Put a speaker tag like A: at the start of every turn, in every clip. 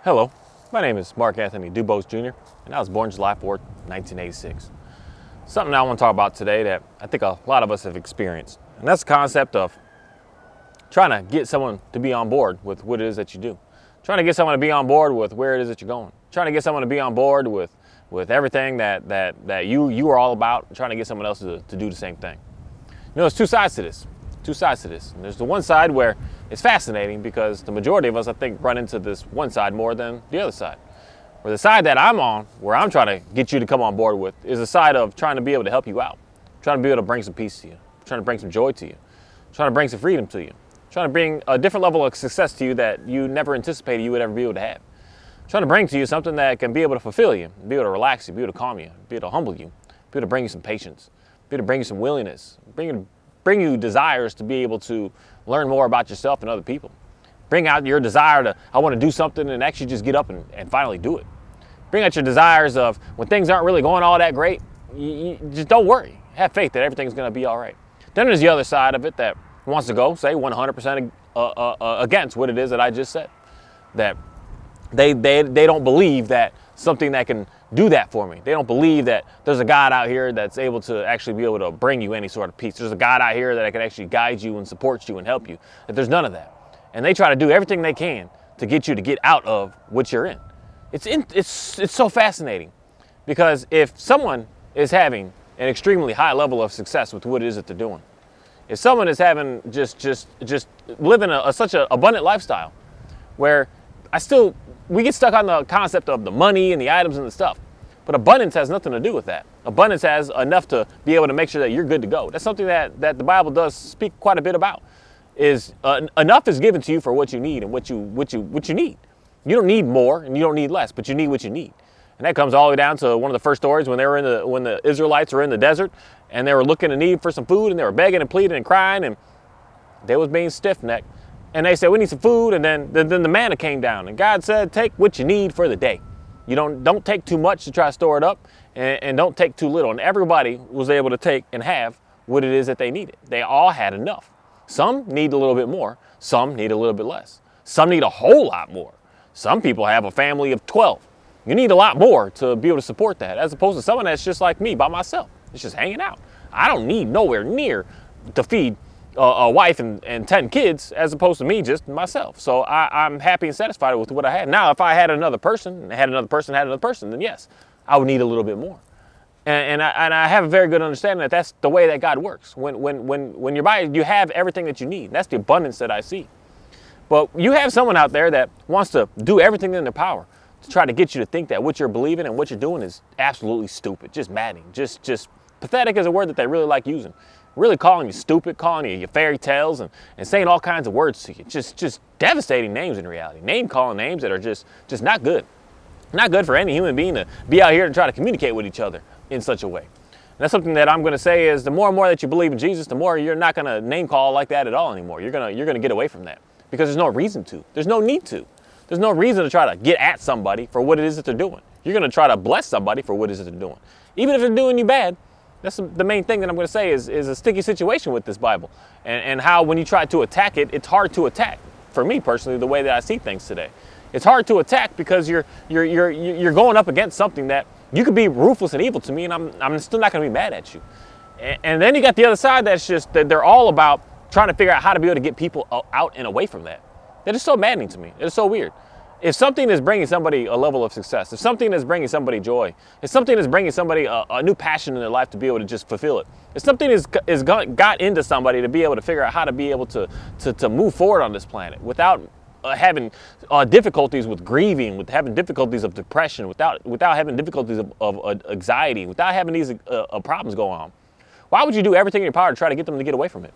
A: Hello, my name is Mark Anthony Dubose Jr., and I was born July 4th, 1986. Something I want to talk about today that I think a lot of us have experienced, and that's the concept of trying to get someone to be on board with what it is that you do. Trying to get someone to be on board with where it is that you're going. Trying to get someone to be on board with everything that you are all about, trying to get someone else to do the same thing. You know, there's two sides to this. And there's the one side where it's fascinating because the majority of us, I think, run into this one side more than the other side. Where the side that I'm on, where I'm trying to get you to come on board with, is the side of trying to be able to help you out. Trying to be able to bring some peace to you. Trying to bring some joy to you. Trying to bring some freedom to you. Trying to bring a different level of success to you that you never anticipated you would ever be able to have. Trying to bring to you something that can be able to fulfill you, be able to relax you, be able to calm you, be able to humble you, be able to bring you some patience, be able to bring you some willingness, bring you desires to be able to learn more about yourself and other people. Bring out your desire to, I want to do something, and actually just get up and finally do it. Bring out your desires of when things aren't really going all that great, you just don't worry. Have faith that everything's going to be all right. Then there's the other side of it that wants to go, say, 100% against what it is that I just said. That they don't believe that something that can do that for me. They don't believe that there's a God out here that's able to actually be able to bring you any sort of peace. There's a God out here that can actually guide you and support you and help you. That there's none of that. And they try to do everything they can to get you to get out of what you're in. It's so fascinating because if someone is having an extremely high level of success with what it is that they're doing, if someone is having just living such an abundant lifestyle where we get stuck on the concept of the money and the items and the stuff. But abundance has nothing to do with that. Abundance has enough to be able to make sure that you're good to go. That's something that the Bible does speak quite a bit about. Is enough is given to you for what you need and what you need. You don't need more and you don't need less, but you need what you need. And that comes all the way down to one of the first stories when the Israelites were in the desert and they were looking in need for some food and they were begging and pleading and crying and they was being stiff-necked. And they said, we need some food, and then the manna came down. And God said, take what you need for the day. You don't take too much to try to store it up, and don't take too little. And everybody was able to take and have what it is that they needed. They all had enough. Some need a little bit more. Some need a little bit less. Some need a whole lot more. Some people have a family of 12. You need a lot more to be able to support that, as opposed to someone that's just like me, by myself. It's just hanging out. I don't need nowhere near to feed a wife and 10 kids, as opposed to me, just myself. So I'm happy and satisfied with what I had. Now, if I had another person, then yes, I would need a little bit more. And I have a very good understanding that that's the way that God works. When you're by, you have everything that you need. That's the abundance that I see. But you have someone out there that wants to do everything in their power to try to get you to think that what you're believing and what you're doing is absolutely stupid, just maddening, just pathetic is a word that they really like using. Really calling you stupid, calling you your fairy tales, and saying all kinds of words to you. Just devastating names in reality. Name calling names that are just not good. Not good for any human being to be out here to try to communicate with each other in such a way. And that's something that I'm going to say is the more and more that you believe in Jesus, the more you're not going to name call like that at all anymore. You're going to get away from that because there's no reason to. There's no need to. There's no reason to try to get at somebody for what it is that they're doing. You're going to try to bless somebody for what it is that they're doing. Even if they're doing you bad, that's the main thing that I'm going to say is a sticky situation with this Bible and how when you try to attack it, it's hard to attack. For me personally, the way that I see things today, it's hard to attack because you're going up against something that you could be ruthless and evil to me, and I'm still not going to be mad at you. And then you got the other side that's just that they're all about trying to figure out how to be able to get people out and away from that. That is so maddening to me. It's so weird. If something is bringing somebody a level of success, if something is bringing somebody joy, if something is bringing somebody a new passion in their life to be able to just fulfill it, if something is got into somebody to be able to figure out how to be able to move forward on this planet without having difficulties with grieving, with having difficulties of depression, without having difficulties of anxiety, without having these problems going on, why would you do everything in your power to try to get them to get away from it?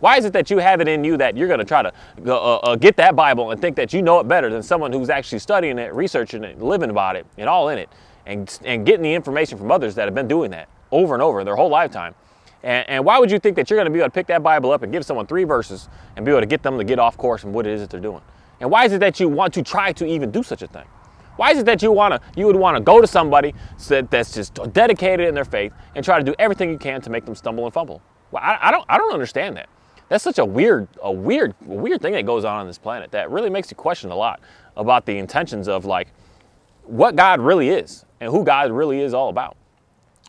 A: Why is it that you have it in you that you're going to try to get that Bible and think that you know it better than someone who's actually studying it, researching it, living about it, and all in it, and getting the information from others that have been doing that over and over their whole lifetime? And why would you think that you're going to be able to pick that Bible up and give someone 3 verses and be able to get them to get off course from what it is that they're doing? And why is it that you want to try to even do such a thing? Why is it that you would want to go to somebody that's just dedicated in their faith and try to do everything you can to make them stumble and fumble? Well, I don't understand that. That's such a weird thing that goes on this planet that really makes you question a lot about the intentions of like what God really is and who God really is all about.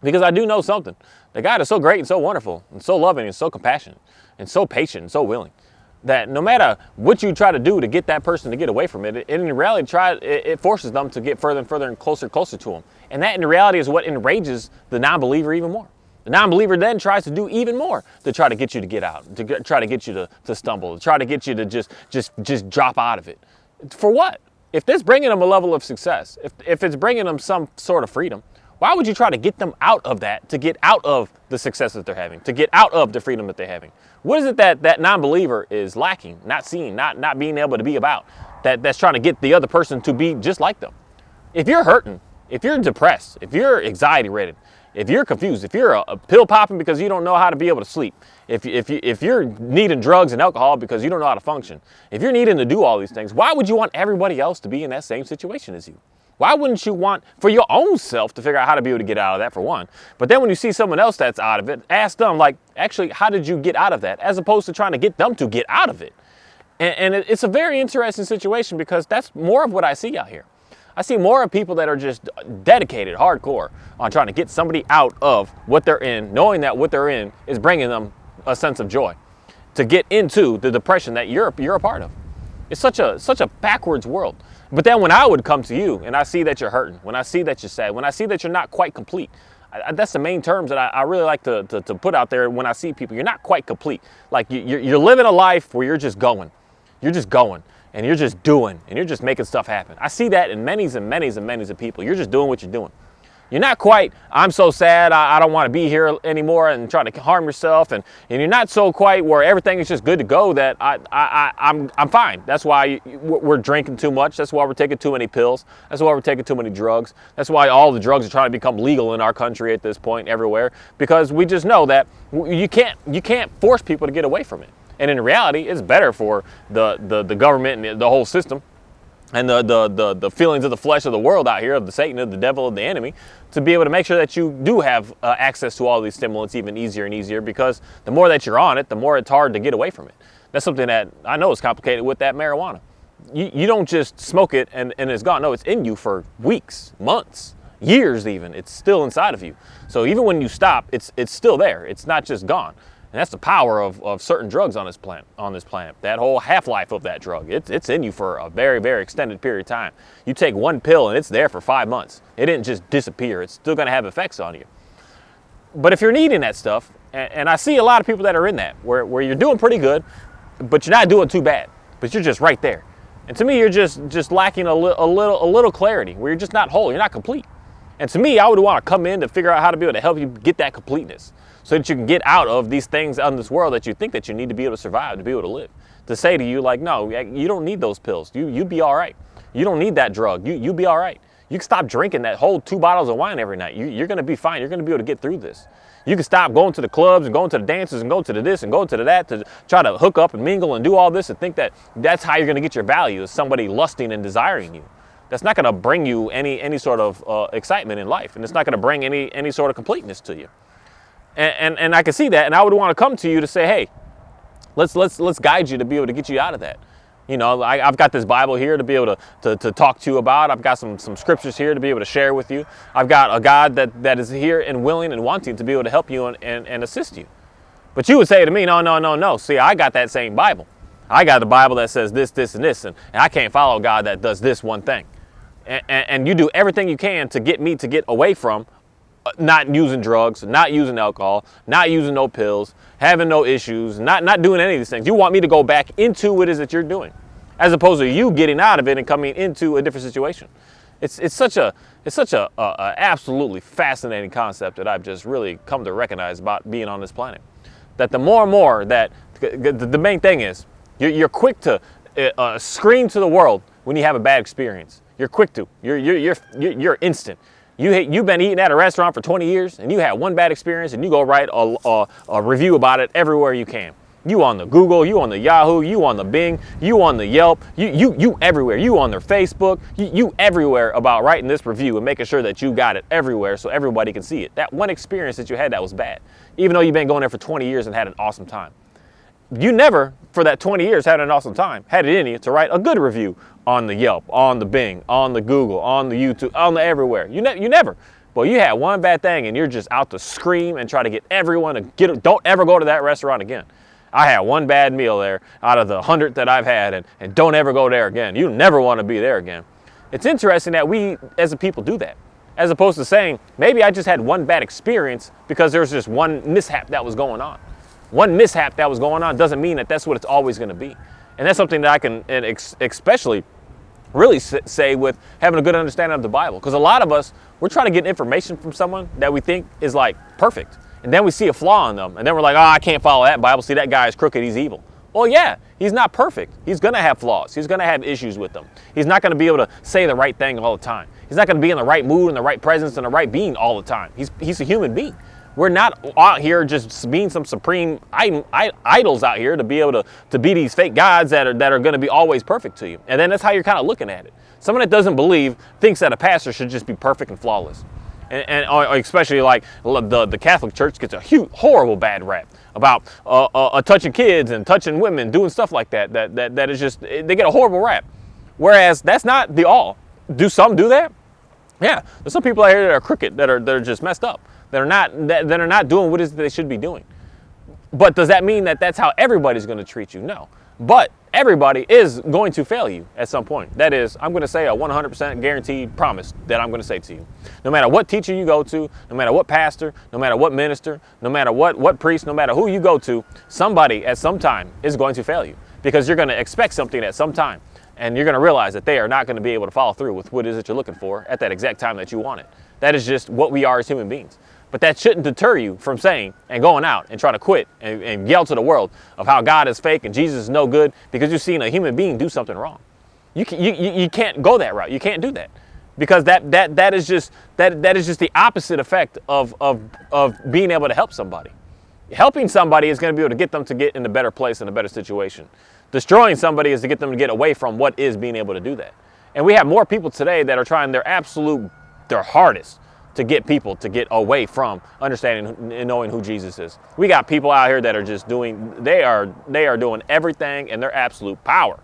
A: Because I do know something. That God is so great and so wonderful and so loving and so compassionate and so patient and so willing that no matter what you try to do to get that person to get away from it, in reality it forces them to get further and further and closer to him. And that in reality is what enrages the non-believer even more. The non-believer then tries to do even more to try to get you to get out, try to get you to stumble, to try to get you to just drop out of it. For what? If this bringing them a level of success, if it's bringing them some sort of freedom, why would you try to get them out of that, to get out of the success that they're having, to get out of the freedom that they're having? What is it that non-believer is lacking, not seeing, not being able to be about, that's trying to get the other person to be just like them? If you're hurting, if you're depressed, if you're anxiety-ridden, if you're confused, if you're a pill popping because you don't know how to be able to sleep, if you're needing drugs and alcohol because you don't know how to function, if you're needing to do all these things, why would you want everybody else to be in that same situation as you? Why wouldn't you want for your own self to figure out how to be able to get out of that, for one? But then when you see someone else that's out of it, ask them, like, actually, how did you get out of that? As opposed to trying to get them to get out of it. And it's a very interesting situation because that's more of what I see out here. I see more of people that are just dedicated, hardcore, on trying to get somebody out of what they're in, knowing that what they're in is bringing them a sense of joy, to get into the depression that you're a part of. It's such a backwards world. But then when I would come to you and I see that you're hurting, when I see that you're sad, when I see that you're not quite complete, that's the main terms that I really like to put out there when I see people. You're not quite complete. Like you're living a life where you're just going. You're just going and you're just doing and you're just making stuff happen. I see that in many of people. You're just doing what you're doing. You're not quite, I'm so sad, I don't want to be here anymore and trying to harm yourself. And you're not so quite where everything is just good to go that I'm fine. That's why we're drinking too much. That's why we're taking too many pills. That's why we're taking too many drugs. That's why all the drugs are trying to become legal in our country at this point everywhere. Because we just know that you can't force people to get away from it. And in reality, it's better for the government and the whole system and the feelings of the flesh of the world out here, of the Satan, of the devil, of the enemy, to be able to make sure that you do have access to all these stimulants even easier and easier, because the more that you're on it, the more it's hard to get away from it. That's something that I know is complicated with that marijuana. You don't just smoke it and it's gone. No, it's in you for weeks, months, years even. It's still inside of you. So even when you stop, it's still there. It's not just gone. And that's the power of certain drugs on this planet. That whole half-life of that drug, it's in you for a very, very extended period of time. You take one pill and it's there for 5 months. It didn't just disappear. It's still going to have effects on you. But if you're needing that stuff, and I see a lot of people that are in that, where you're doing pretty good, but you're not doing too bad, but you're just right there. And to me, you're just lacking a little clarity, where you're just not whole. You're not complete. And to me, I would want to come in to figure out how to be able to help you get that completeness, so that you can get out of these things on this world that you think that you need to be able to survive, to be able to live. To say to you, like, no, you don't need those pills. You be all right. You don't need that drug. You be all right. You can stop drinking that whole 2 bottles of wine every night. You're going to be fine. You're going to be able to get through this. You can stop going to the clubs and going to the dances and going to the this and going to the that to try to hook up and mingle and do all this and think that that's how you're going to get your value, is somebody lusting and desiring you. That's not going to bring you any sort of excitement in life, and it's not going to bring any sort of completeness to you. And I can see that, and I would want to come to you to say, hey, let's guide you to be able to get you out of that. You know, I've got this Bible here to be able to talk to you about. I've got some scriptures here to be able to share with you. I've got a God that is here and willing and wanting to be able to help you and assist you. But you would say to me, no. See, I got that same Bible. I got the Bible that says this, and this, and I can't follow God that does this one thing. And you do everything you can to get me to get away from not using drugs, not using alcohol, not using no pills, having no issues, not doing any of these things. You want me to go back into what it is that you're doing, as opposed to you getting out of it and coming into a different situation. It's such a absolutely fascinating concept that I've just really come to recognize about being on this planet. That the more and more that the main thing is, you're quick to scream to the world when you have a bad experience. You're quick to. You're instant. You've been eating at a restaurant for 20 years and you had one bad experience and you go write a review about it everywhere you can. You on the Google, you on the Yahoo, you on the Bing, you on the Yelp, you everywhere. You on their Facebook, you everywhere about writing this review and making sure that you got it everywhere so everybody can see it. That one experience that you had that was bad, even though you've been going there for 20 years and had an awesome time. you never, for that 20 years, had an awesome time, had it in you to write a good review on the Yelp, on the Bing, on the Google, on the YouTube, on the everywhere. You never. But you had one bad thing and you're just out to scream and try to get everyone to don't ever go to that restaurant again. I had one bad meal there out of the 100 that I've had, and don't ever go there again. You never want to be there again. It's interesting that we as a people do that, as opposed to saying, maybe I just had one bad experience because there was just one mishap that was going on. One mishap that was going on doesn't mean that that's what it's always going to be. And that's something that I can especially really say with having a good understanding of the Bible. Because a lot of us, we're trying to get information from someone that we think is like perfect. And then we see a flaw in them. And then we're like, oh, I can't follow that Bible. See, that guy is crooked. He's evil. Well, yeah, he's not perfect. He's going to have flaws. He's going to have issues with them. He's not going to be able to say the right thing all the time. He's not going to be in the right mood and the right presence and the right being all the time. He's a human being. We're not out here just being some supreme idols out here to be able to be these fake gods that are going to be always perfect to you. And then that's how you're kind of looking at it. Someone that doesn't believe thinks that a pastor should just be perfect and flawless. And especially like the Catholic Church gets a horrible bad rap about touching kids and touching women, doing stuff like that. That is just, they get a horrible rap. Whereas that's not the all. Do some do that? Yeah, there's some people out here that are crooked, that are just messed up, that are not doing what it is that they should be doing. But does that mean that that's how everybody's going to treat you? No. But everybody is going to fail you at some point. That is, I'm going to say a 100% guaranteed promise that I'm going to say to you. No matter what teacher you go to, no matter what pastor, no matter what minister, no matter what priest, no matter who you go to, somebody at some time is going to fail you, because you're going to expect something at some time. And you're going to realize that they are not going to be able to follow through with what it is that you're looking for at that exact time that you want it. That is just what we are as human beings. But that shouldn't deter you from saying and going out and trying to quit and yell to the world of how God is fake and Jesus is no good because you've seen a human being do something wrong. You can't go that route. You can't do that, because that is just the opposite effect of being able to help somebody. Helping somebody is going to be able to get them to get in a better place, in a better situation. Destroying somebody is to get them to get away from what is being able to do that. And we have more people today that are trying their hardest to get people to get away from understanding and knowing who Jesus is. We got people out here that are just they are doing everything in their absolute power.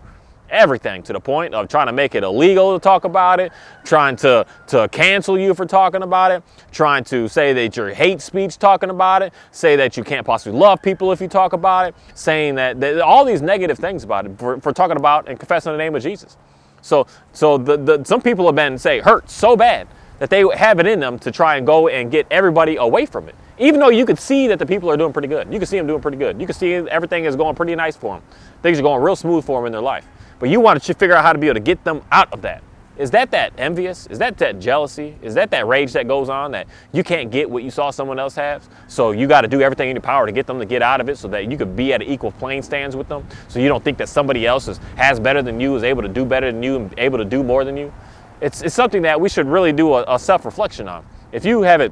A: Everything, to the point of trying to make it illegal to talk about it, trying to cancel you for talking about it, trying to say that you're hate speech talking about it, say that you can't possibly love people if you talk about it, saying that all these negative things about it for talking about and confessing the name of Jesus. So some people have been, hurt so bad that they have it in them to try and go and get everybody away from it. Even though you could see that the people are doing pretty good. You can see them doing pretty good. You can see everything is going pretty nice for them. Things are going real smooth for them in their life. But you want to figure out how to be able to get them out of that. Is that envious? Is that jealousy? Is that rage that goes on, that you can't get what you saw someone else have? So you got to do everything in your power to get them to get out of it so that you could be at an equal playing stands with them. So you don't think that somebody else has better than you, is able to do better than you, and able to do more than you. It's something that we should really do a self-reflection on. If you have it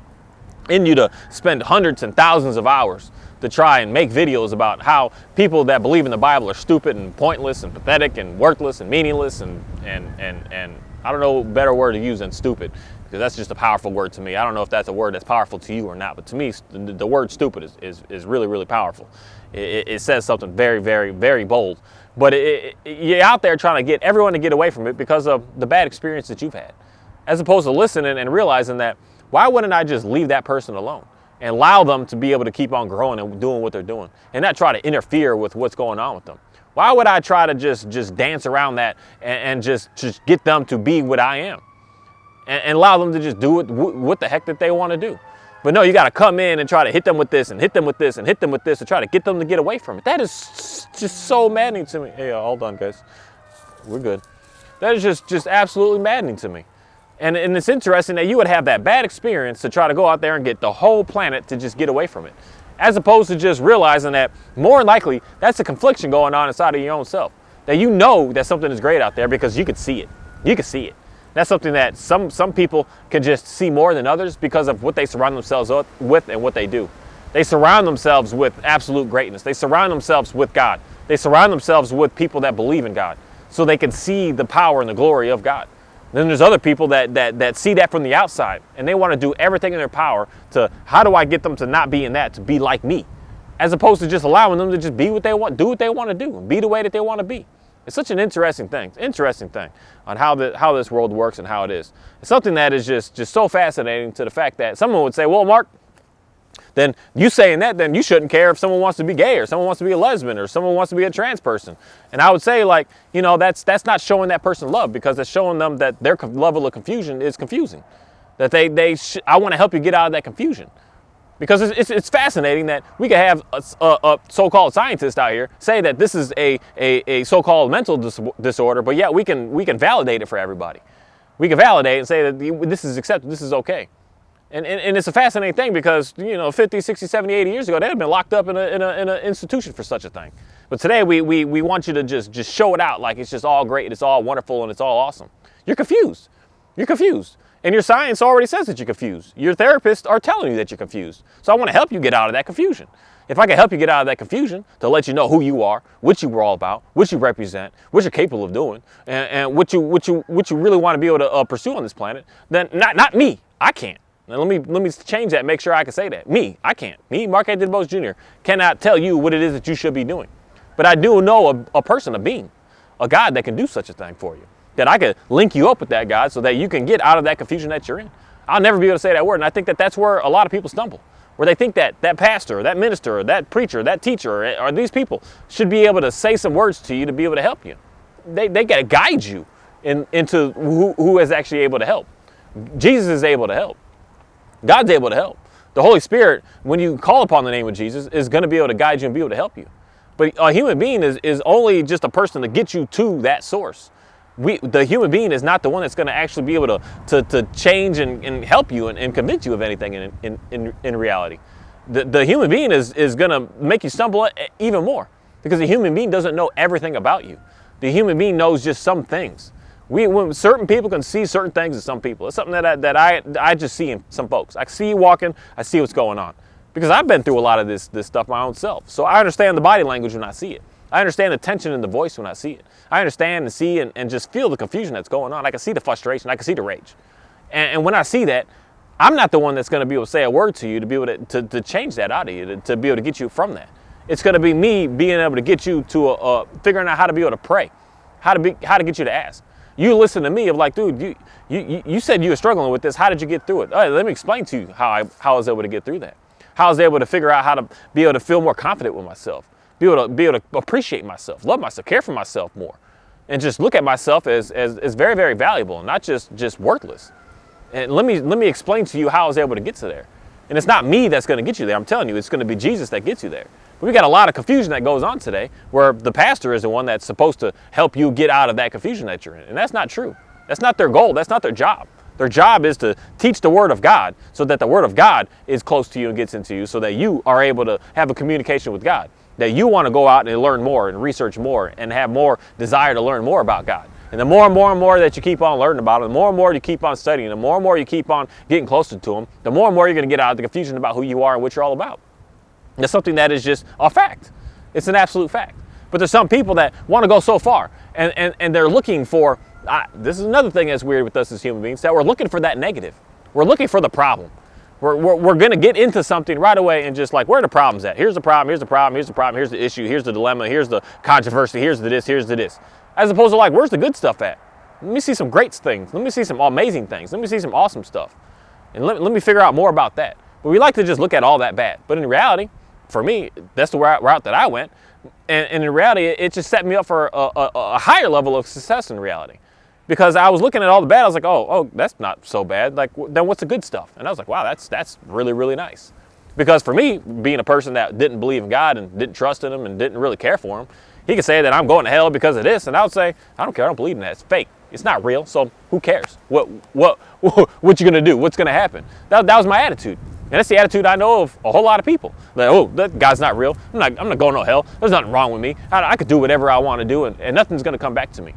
A: in you to spend hundreds and thousands of hours to try and make videos about how people that believe in the Bible are stupid and pointless and pathetic and worthless and meaningless and I don't know a better word to use than stupid, because that's just a powerful word to me. I don't know if that's a word that's powerful to you or not, but to me, the word stupid is really, really powerful. It says something very, very, very bold. But you're out there trying to get everyone to get away from it because of the bad experience that you've had, as opposed to listening and realizing that, why wouldn't I just leave that person alone and allow them to be able to keep on growing and doing what they're doing, and not try to interfere with what's going on with them? Why would I try to just dance around that and just get them to be what I am and allow them to just do what the heck that they want to do? But no, you got to come in and try to hit them with this and hit them with this and hit them with this and try to get them to get away from it. That is just so maddening to me. Hey, hold on, guys. We're good. That is just absolutely maddening to me. And it's interesting that you would have that bad experience to try to go out there and get the whole planet to just get away from it, as opposed to just realizing that more than likely that's a confliction going on inside of your own self, that you know that something is great out there because you could see it. You could see it. That's something that some people can just see more than others because of what they surround themselves with and what they do. They surround themselves with absolute greatness. They surround themselves with God. They surround themselves with people that believe in God, so they can see the power and the glory of God. Then there's other people that see that from the outside, and they want to do everything in their power to, how do I get them to not be in that, to be like me? as opposed to just allowing them to just be what they want, do what they want to do, and be the way that they want to be. It's such an interesting thing on how this world works and how it is. It's something that is just so fascinating, to the fact that someone would say, well, Mark, then you saying that, then you shouldn't care if someone wants to be gay, or someone wants to be a lesbian, or someone wants to be a trans person. And I would say, like, you know, that's not showing that person love, because it's showing them that their level of confusion is confusing. That I want to help you get out of that confusion. Because it's fascinating that we could have a so-called scientist out here say that this is a so-called mental disorder, but yet we can validate it for everybody. We can validate and say that this is accepted, this is okay. And it's a fascinating thing, because, you know, 50, 60, 70, 80 years ago, they had been locked up in an institution for such a thing. But today we want you to just show it out like it's just all great, and it's all wonderful, and it's all awesome. You're confused. You're confused. And your science already says that you're confused. Your therapists are telling you that you're confused. So I want to help you get out of that confusion. If I can help you get out of that confusion, to let you know who you are, what you were all about, what you represent, what you're capable of doing, and what you really want to be able to pursue on this planet, then not me. I can't. Now let me change that. Make sure I can say that. Me, I can't. Me, Mark Anthony DuBose Jr., cannot tell you what it is that you should be doing. But I do know a person, a being, a God that can do such a thing for you. That I could link you up with that God so that you can get out of that confusion that you're in. I'll never be able to say that word, and I think that that's where a lot of people stumble. Where they think that that pastor, or that minister, or that preacher, or that teacher, or these people should be able to say some words to you to be able to help you. They got to guide you into who is actually able to help. Jesus is able to help. God's able to help. The Holy Spirit, when you call upon the name of Jesus, is going to be able to guide you and be able to help you. But a human being is only just a person to get you to that source. The human being is not the one that's going to actually be able to change and help you and convince you of anything in reality. The human being is going to make you stumble even more, because the human being doesn't know everything about you. The human being knows just some things. When certain people can see certain things in some people. It's something that I just see in some folks. I see you walking, I see what's going on, because I've been through a lot of this stuff my own self. So I understand the body language when I see it. I understand the tension in the voice when I see it. I understand and see and just feel the confusion that's going on. I can see the frustration. I can see the rage. And when I see that, I'm not the one that's going to be able to say a word to you to be able to change that out of you, to be able to get you from that. It's going to be me being able to get you to figuring out how to be able to pray, how to get you to ask. You listen to me of like, dude, you said you were struggling with this. How did you get through it? All right, let me explain to you how I was able to get through that. How I was able to figure out how to be able to feel more confident with myself. Be able to appreciate myself, love myself, care for myself more, and just look at myself as very, very valuable and not just worthless. And let me explain to you how I was able to get to there. And it's not me that's going to get you there. I'm telling you, it's going to be Jesus that gets you there. But we got a lot of confusion that goes on today, where the pastor is the one that's supposed to help you get out of that confusion that you're in. And that's not true. That's not their goal. That's not their job. Their job is to teach the Word of God, so that the Word of God is close to you and gets into you, so that you are able to have a communication with God. That you want to go out and learn more and research more and have more desire to learn more about God. And the more and more that you keep on learning about Him, the more and more you keep on studying, the more and more you keep on getting closer to Him, the more and more you're going to get out of the confusion about who you are and what you're all about. That's something that is just a fact. It's an absolute fact. But there's some people that want to go so far, and they're looking for, this is another thing that's weird with us as human beings, that we're looking for that negative. We're looking for the problem. We're going to get into something right away and just like, where are the problems at? Here's the problem, here's the problem, here's the problem, here's the issue, here's the dilemma, here's the controversy, here's the this, here's the this. As opposed to like, where's the good stuff at? Let me see some great things. Let me see some amazing things. Let me see some awesome stuff. And let me figure out more about that. But we like to just look at all that bad. But in reality, for me, that's the route that I went. And in reality, it just set me up for a higher level of success in reality. Because I was looking at all the bad, I was like, oh, that's not so bad. Like, then what's the good stuff? And I was like, wow, that's really, really nice. Because for me, being a person that didn't believe in God and didn't trust in Him and didn't really care for Him, he could say that I'm going to hell because of this, and I would say, I don't care, I don't believe in that. It's fake. It's not real, so who cares? What you gonna do? What's gonna happen? That was my attitude. And that's the attitude I know of a whole lot of people. Like, oh, that guy's not real. I'm not going to hell. There's nothing wrong with me. I could do whatever I want to do, and nothing's gonna come back to me.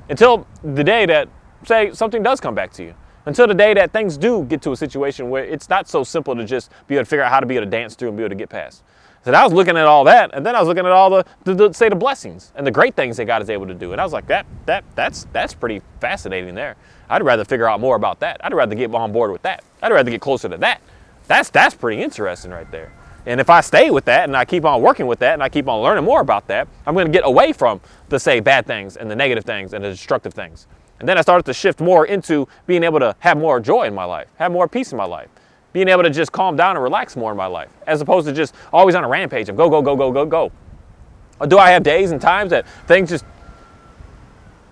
A: Until the day that, say, something does come back to you. Until the day that things do get to a situation where it's not so simple to just be able to figure out how to be able to dance through and be able to get past. So I was looking at all that, and then I was looking at all the blessings and the great things that God is able to do. And I was like, that's pretty fascinating there. I'd rather figure out more about that. I'd rather get on board with that. I'd rather get closer to that. That's pretty interesting right there. And if I stay with that and I keep on working with that and I keep on learning more about that, I'm going to get away from the, say, bad things and the negative things and the destructive things. And then I started to shift more into being able to have more joy in my life, have more peace in my life, being able to just calm down and relax more in my life, as opposed to just always on a rampage of go, go, go, go, go, go. Or do I have days and times that things just,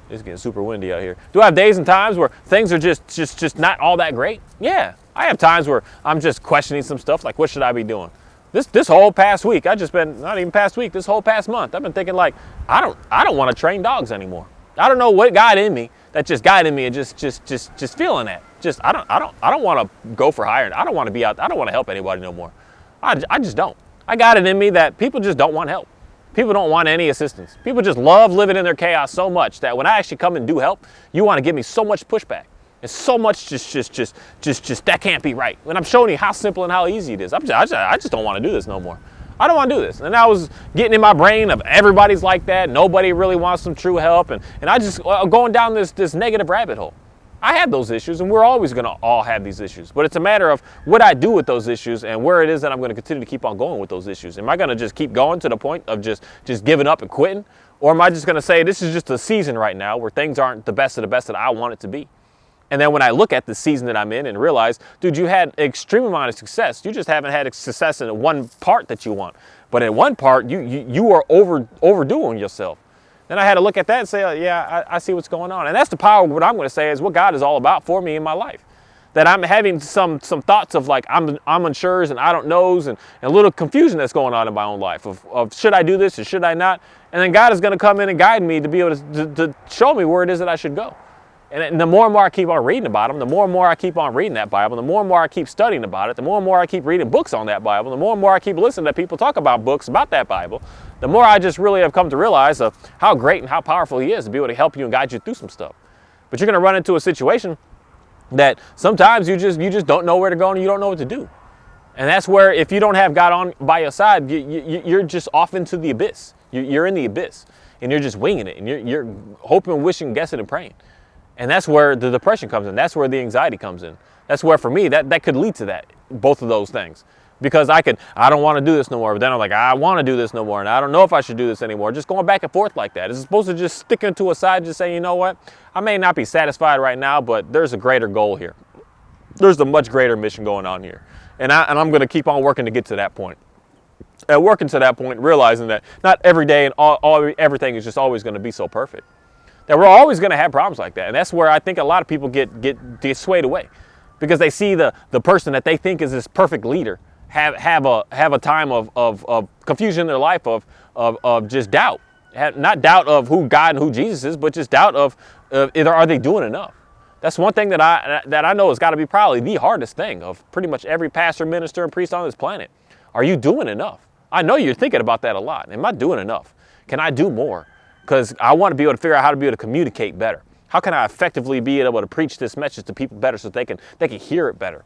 A: it's getting super windy out here. Do I have days and times where things are just not all that great? Yeah, I have times where I'm just questioning some stuff, like what should I be doing? This whole past week, I just been, not even past week, this whole past month, I've been thinking like, I don't want to train dogs anymore. I don't know what got in me that just got in me and just feeling that. Just I don't want to go for hire. I don't want to be out. I don't want to help anybody no more. I just don't. I got it in me that people just don't want help. People don't want any assistance. People just love living in their chaos so much that when I actually come and do help, you want to give me so much pushback. And so much just that can't be right. When I'm showing you how simple and how easy it is, I just don't want to do this no more. I don't want to do this. And I was getting in my brain of everybody's like that. Nobody really wants some true help. And I just going down this negative rabbit hole. I have those issues, and we're always going to all have these issues. But it's a matter of what I do with those issues and where it is that I'm going to continue to keep on going with those issues. Am I going to just keep going to the point of just giving up and quitting? Or am I just going to say this is just a season right now where things aren't the best of the best that I want it to be? And then when I look at the season that I'm in and realize, dude, you had an extreme amount of success. You just haven't had success in one part that you want. But in one part, you are overdoing yourself. Then I had to look at that and say, yeah, I see what's going on. And that's the power of what I'm going to say is what God is all about for me in my life. That I'm having some thoughts of like I'm unsure and I don't knows and a little confusion that's going on in my own life of should I do this or should I not? And then God is going to come in and guide me to be able to show me where it is that I should go. And the more and more I keep on reading about them, the more and more I keep on reading that Bible, the more and more I keep studying about it, the more and more I keep reading books on that Bible, the more and more I keep listening to people talk about books about that Bible, the more I just really have come to realize of how great and how powerful He is to be able to help you and guide you through some stuff. But you're going to run into a situation that sometimes you just don't know where to go and you don't know what to do. And that's where if you don't have God on by your side, you're just off into the abyss. You're in the abyss and you're just winging it and you're hoping, wishing, guessing, and praying. And that's where the depression comes in. That's where the anxiety comes in. That's where, for me, that could lead to that, both of those things. Because I don't want to do this no more. But then I'm like, I want to do this no more. And I don't know if I should do this anymore. Just going back and forth like that. It's supposed to just stick into a side, just saying, you know what? I may not be satisfied right now, but there's a greater goal here. There's a much greater mission going on here. And I'm going to keep on working to get to that point. And working to that point, realizing that not every day and everything is just always going to be so perfect. That we're always going to have problems like that. And that's where I think a lot of people get swayed away. Because they see the person that they think is this perfect leader have a time of confusion in their life, of just doubt. Not doubt of who God and who Jesus is, but just doubt of either are they doing enough. That's one thing that I know has got to be probably the hardest thing of pretty much every pastor, minister, and priest on this planet. Are you doing enough? I know you're thinking about that a lot. Am I doing enough? Can I do more? Because I want to be able to figure out how to be able to communicate better. How can I effectively be able to preach this message to people better so they can hear it better?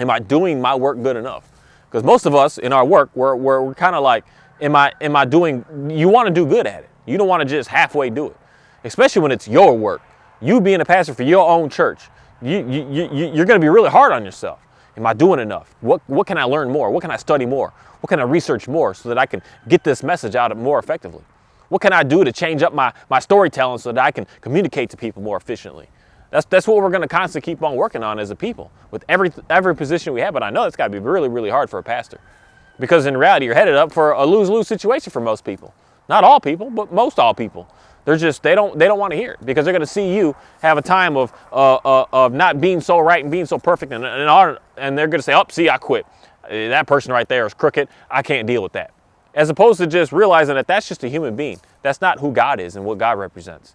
A: Am I doing my work good enough? Because most of us in our work, we're kind of like, am I doing, you want to do good at it. You don't want to just halfway do it. Especially when it's your work. You being a pastor for your own church, you're going to be really hard on yourself. Am I doing enough? What can I learn more? What can I study more? What can I research more so that I can get this message out more effectively? What can I do to change up my storytelling so that I can communicate to people more efficiently? That's what we're going to constantly keep on working on as a people with every position we have. But I know it's got to be really, really hard for a pastor, because in reality, you're headed up for a lose-lose situation for most people. Not all people, but most all people. They don't want to hear it because they're going to see you have a time of not being so right and being so perfect, and they're going to say, "Oh, see, I quit. That person right there is crooked. I can't deal with that." As opposed to just realizing that that's just a human being. That's not who God is and what God represents.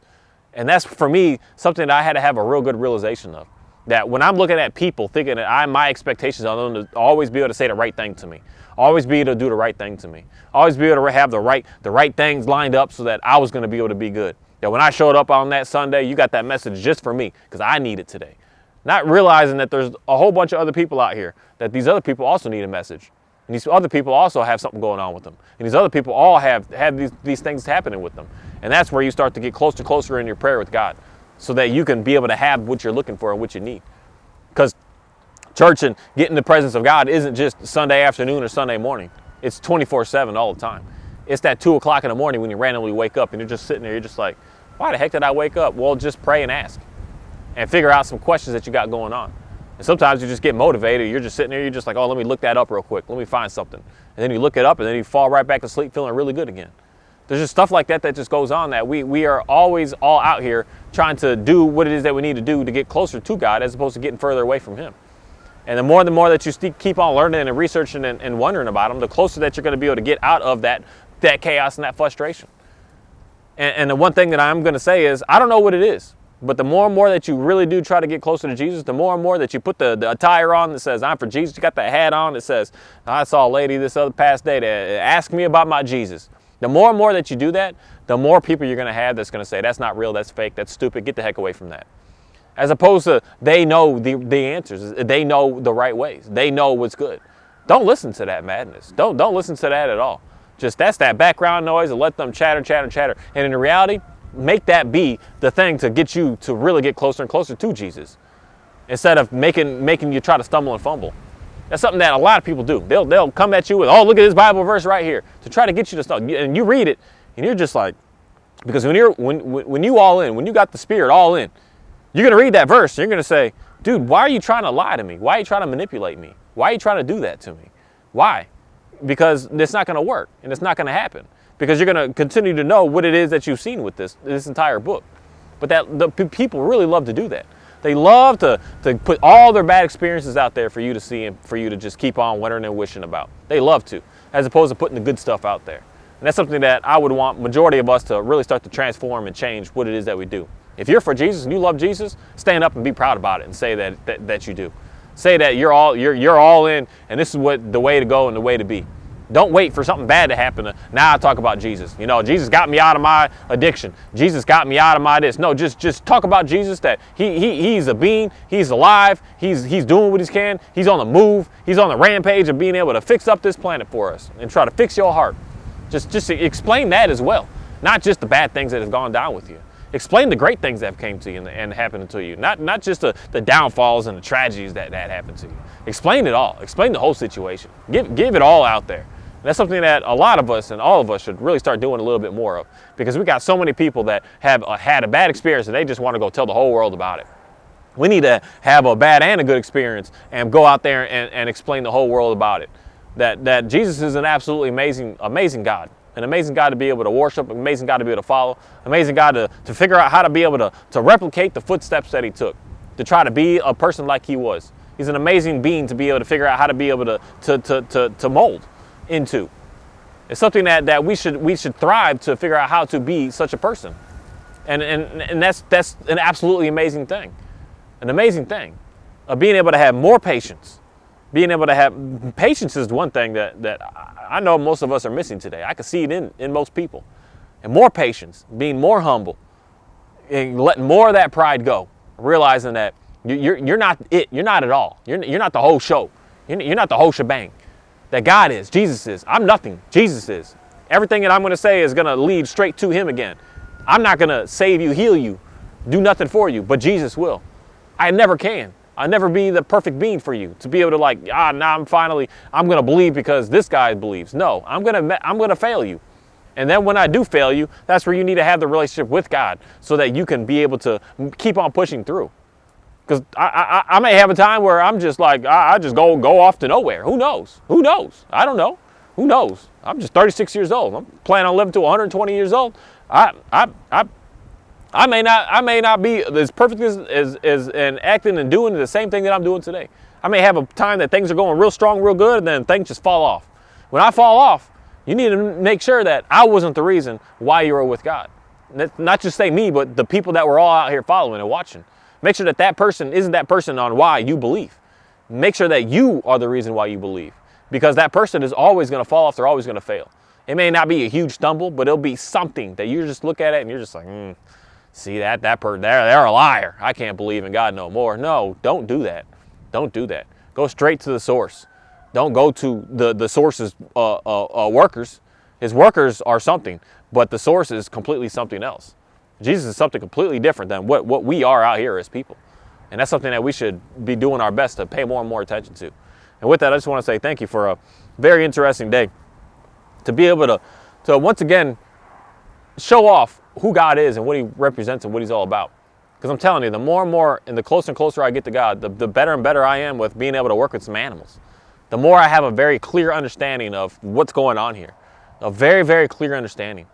A: And that's, for me, something that I had to have a real good realization of. That when I'm looking at people thinking that my expectations are them to always be able to say the right thing to me. Always be able to do the right thing to me. Always be able to have the right things lined up so that I was going to be able to be good. That when I showed up on that Sunday, you got that message just for me because I need it today. Not realizing that there's a whole bunch of other people out here, that these other people also need a message. And these other people also have something going on with them. And these other people all have these things happening with them. And that's where you start to get closer in your prayer with God so that you can be able to have what you're looking for and what you need. Because Church and getting the presence of God isn't just Sunday afternoon or Sunday morning. It's 24/7 all the time. It's that 2 o'clock in the morning when you randomly wake up and you're just sitting there, you're just like, why the heck did I wake up? Well, just pray and ask and figure out some questions that you got going on. And sometimes you just get motivated. You're just sitting there, you're just like, oh, let me look that up real quick. Let me find something. And then you look it up and then you fall right back to sleep feeling really good again. There's just stuff like that that just goes on, that we are always all out here trying to do what it is that we need to do to get closer to God as opposed to getting further away from Him. And the more that you keep on learning and researching and wondering about Him, the closer that you're going to be able to get out of that chaos and that frustration. And the one thing that I'm going to say is, I don't know what it is, but the more and more that you really do try to get closer to Jesus, the more and more that you put the attire on that says, I'm for Jesus. You got that hat on that says, I saw a lady this other past day that asked me about my Jesus. The more and more that you do that, the more people you're going to have that's going to say, that's not real, that's fake, that's stupid, get the heck away from that. As opposed to, they know the answers, they know the right ways, they know what's good. Don't listen to that madness. Don't listen to that at all. Just, that's that background noise, and let them chatter. And in reality, make that be the thing to get you to really get closer and closer to Jesus, instead of making you try to stumble and fumble. That's something that a lot of people do. They'll come at you with, oh, look at this Bible verse right here, to try to get you to stop. And you read it, and you're just like, because when you all in, when you got the Spirit all in, you're gonna read that verse, and you're gonna say, dude, why are you trying to lie to me? Why are you trying to manipulate me? Why are you trying to do that to me? Why? Because it's not gonna work, and it's not gonna happen. Because you're gonna continue to know what it is that you've seen with this entire book. But the people really love to do that. They love to put all their bad experiences out there for you to see and for you to just keep on wondering and wishing about. They love to, as opposed to putting the good stuff out there. And that's something that I would want majority of us to really start to transform and change what it is that we do. If you're for Jesus and you love Jesus, stand up and be proud about it and say that you do. Say that you're all in, and this is what the way to go and the way to be. Don't wait for something bad to happen. Now I talk about Jesus. You know, Jesus got me out of my addiction. Jesus got me out of my this. No, just talk about Jesus, that he's a being. He's alive. He's doing what he can. He's on the move. He's on the rampage of being able to fix up this planet for us and try to fix your heart. Just explain that as well. Not just the bad things that have gone down with you. Explain the great things that have came to you and happened to you. Not just the downfalls and the tragedies that happened to you. Explain it all. Explain the whole situation. Give it all out there. And that's something that a lot of us and all of us should really start doing a little bit more of, because we got so many people that have had a bad experience and they just want to go tell the whole world about it. We need to have a bad and a good experience and go out there and explain the whole world about it. That Jesus is an absolutely amazing God. An amazing God to be able to worship, an amazing God to be able to follow, amazing God to figure out how to be able to replicate the footsteps that he took, to try to be a person like he was. He's an amazing being to be able to figure out how to be able to mold into. It's something that we should thrive to figure out how to be such a person. And that's an absolutely amazing thing. An amazing thing of being able to have more patience. Being able to have patience is one thing that I know most of us are missing today. I can see it in most people. And more patience, being more humble, and letting more of that pride go, realizing that you're not it. You're not at all. You're not the whole show. You're not the whole shebang. That God is, Jesus is. I'm nothing. Jesus is. Everything that I'm going to say is going to lead straight to him again. I'm not going to save you, heal you, do nothing for you, but Jesus will. I never can. I'll never be the perfect being for you to be able to now I'm going to believe because this guy believes. No, I'm going to fail you. And then when I do fail you, that's where you need to have the relationship with God so that you can be able to keep on pushing through. Because I may have a time where I'm just like, I just go off to nowhere. Who knows? Who knows? I don't know. Who knows? I'm just 36 years old. I'm planning on living to 120 years old. I may not be as perfect as and acting and doing the same thing that I'm doing today. I may have a time that things are going real strong, real good, and then things just fall off. When I fall off, you need to make sure that I wasn't the reason why you were with God. Not just say me, but the people that were all out here following and watching. Make sure that person isn't that person on why you believe. Make sure that you are the reason why you believe. Because that person is always going to fall off. They're always going to fail. It may not be a huge stumble, but it'll be something that you just look at it and you're just like, see that person, they're a liar. I can't believe in God no more. No, don't do that. Don't do that. Go straight to the source. Don't go to the source's workers. His workers are something, but the source is completely something else. Jesus is something completely different than what we are out here as people. And that's something that we should be doing our best to pay more and more attention to. And with that, I just want to say thank you for a very interesting day. To be able to once again show off who God is and what he represents and what he's all about. Because I'm telling you, the more and more and the closer and closer I get to God, the better and better I am with being able to work with some animals. The more I have a very clear understanding of what's going on here. A very, very clear understanding.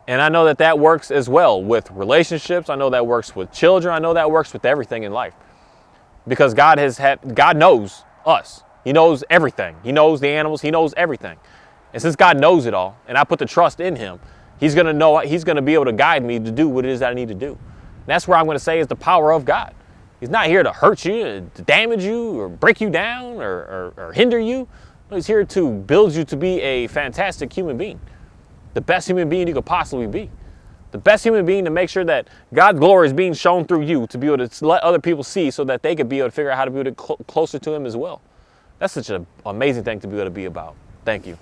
A: And I know that that works as well with relationships. I know that works with children. I know that works with everything in life. Because God knows us. He knows everything. He knows the animals. He knows everything. And since God knows it all, and I put the trust in him, he's going to know, he's going to be able to guide me to do what it is that I need to do. And that's where I'm going to say is the power of God. He's not here to hurt you, to damage you, or break you down, or hinder you. No, he's here to build you to be a fantastic human being. The best human being you could possibly be. The best human being to make sure that God's glory is being shown through you to be able to let other people see so that they could be able to figure out how to be able to closer to him as well. That's such an amazing thing to be able to be about. Thank you.